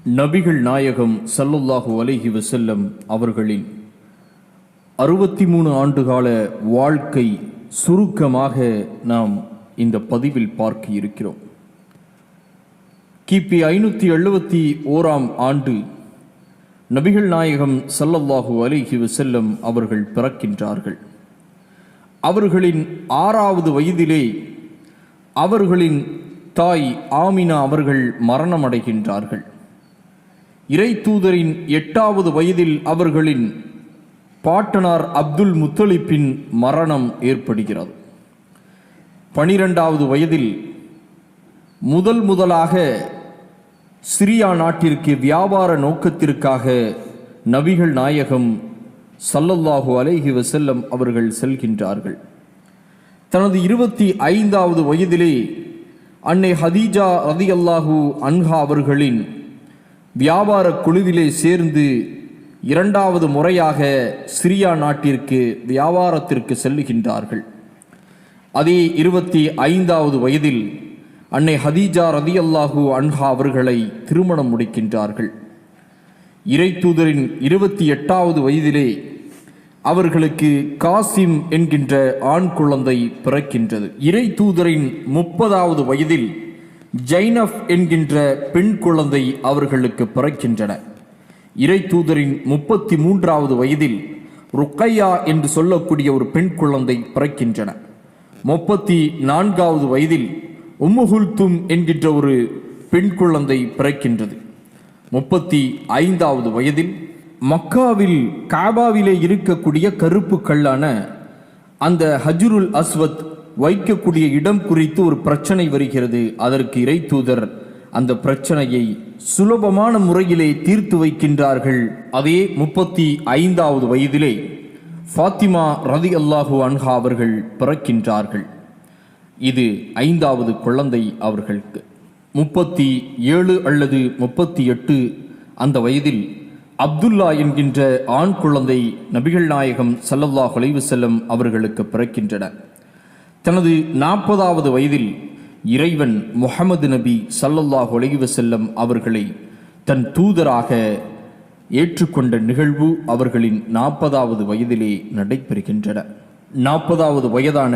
நபிகள் நாயகம் ஸல்லல்லாஹு அலைஹி வஸல்லம் அவர்களின் 63 ஆண்டுகால வாழ்க்கை சுருக்கமாக நாம் இந்த பதிவில் பார்க்க இருக்கிறோம். கிபி 571 ஆண்டு நபிகள் நாயகம் ஸல்லல்லாஹு அலைஹி வஸல்லம் அவர்கள் பிறக்கின்றார்கள். அவர்களின் 6வது வயதிலே அவர்களின் தாய் ஆமினா அவர்கள் மரணமடைகின்றார்கள். இறை தூதரின் 8வது வயதில் அவர்களின் பாட்டனார் அப்துல் முத்தலிப்பின் மரணம் ஏற்படுகிறது. 12வது வயதில் முதலாக சிரியா நாட்டிற்கு வியாபார நோக்கத்திற்காக நபிகள் நாயகம் ஸல்லல்லாஹு அலைஹி வஸல்லம் அவர்கள் செல்கின்றார்கள். தனது 25வது வயதிலே அன்னை ஹதீஜா ரலியல்லாஹு அன்ஹா அவர்களின் வியாபார குழுவிலே சேர்ந்து 2வது முறையாக சிரியா நாட்டிற்கு வியாபாரத்திற்கு செல்லுகின்றார்கள். அதே 25வது வயதில் அன்னை ஹதீஜா ரலியல்லாஹு அன்ஹா அவர்களை திருமணம் முடிக்கின்றார்கள். இறை தூதரின் 28வது வயதிலே அவர்களுக்கு காசிம் என்கின்ற ஆண் குழந்தை பிறக்கின்றது. இறை தூதரின் 30வது வயதில் ஜைனப் என்கின்ற பெண் குழந்தை அவர்களுக்கு பிறக்கின்றன. இறை தூதரின் 33வது வயதில் ருக்கையா என்று சொல்லக்கூடிய ஒரு பெண் குழந்தை பிறக்கின்றன. 34வது வயதில் உம்முகுல்தும் என்கின்ற ஒரு பெண் குழந்தை பிறக்கின்றது. 35வது வயதில் மக்காவில் காபாவிலே இருக்கக்கூடிய கருப்பு கல்லான அந்த ஹஜ்ருல் அஸ்வத் வைக்கக்கூடிய இடம் குறித்து ஒரு பிரச்சனை வருகிறது. அதற்கு இறை தூதர் அந்த பிரச்சனையை சுலபமான முறையிலே தீர்த்து வைக்கின்றார்கள். அதே 35வது வயதிலே ஃபாத்திமா ரலியல்லாஹு அன்ஹா அவர்கள் பிறக்கின்றார்கள். இது 5வது குழந்தை அவர்களுக்கு. 37 அல்லது 38 அந்த வயதில் அப்துல்லா என்கின்ற ஆண் குழந்தை நபிகள் நாயகம் ஸல்லல்லாஹு அலைஹி வஸல்லம் அவர்களுக்கு பிறக்கின்றன. தனது 40வது வயதில் இறைவன் முஹம்மது நபி ஸல்லல்லாஹு அலைஹி வஸல்லம் அவர்களை தன் தூதராக ஏற்றுக்கொண்ட நிகழ்வு அவர்களின் 40வது வயதிலே நடைபெறுகின்றன. 40வது வயதான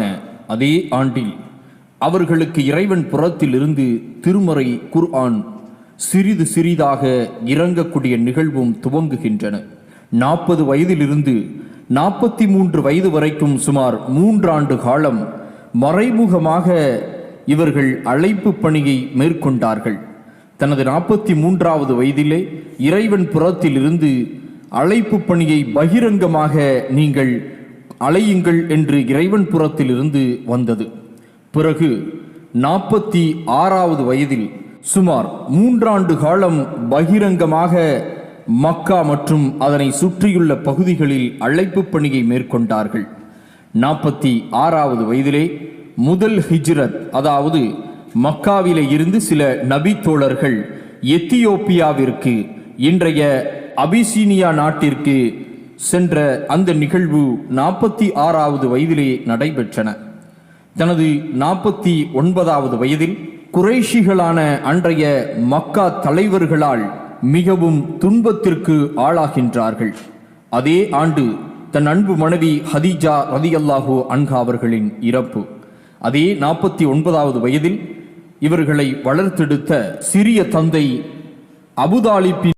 அதே ஆண்டில் அவர்களுக்கு இறைவன் புறத்தில் இருந்து திருமறை குர்ஆன் சிறிது சிறிதாக இறங்கக்கூடிய நிகழ்வும் துவங்குகின்றன. 40 வயதிலிருந்து 43 வயது வரைக்கும் சுமார் 3 ஆண்டு காலம் மறைமுகமாக இவர்கள் அழைப்பு பணியை மேற்கொண்டார்கள். தனது 43வது வயதிலே இறைவன் புறத்தில் இருந்து அழைப்பு பணியை பகிரங்கமாக நீங்கள் அழையுங்கள் என்று இறைவன் புறத்தில் இருந்து வந்தது. பிறகு 46வது வயதில் சுமார் 3 ஆண்டு காலம் பகிரங்கமாக மக்கா மற்றும் அதனை சுற்றியுள்ள பகுதிகளில் அழைப்பு பணியை மேற்கொண்டார்கள். 46வது வயதிலே முதல் ஹிஜ்ரத், அதாவது மக்காவிலே இருந்து சில நபி தோழர்கள் எத்தியோப்பியாவிற்கு, இன்றைய அபிசீனியா நாட்டிற்கு சென்ற அந்த நிகழ்வு 46வது வயதிலே நடைபெற்றன. தனது 49வது வயதில் குறைஷிகளான அன்றைய மக்கா தலைவர்களால் மிகவும் துன்பத்திற்கு ஆளாகின்றார்கள். அதே ஆண்டு தன் அன்பு மனைவி ஹதீஜா ரலியல்லாஹு அன்ஹா அவர்களின் இறப்பு. அதே 49வது வயதில் இவர்களை வளர்த்தெடுத்த சிறிய தந்தை அபுதாலிப்பின்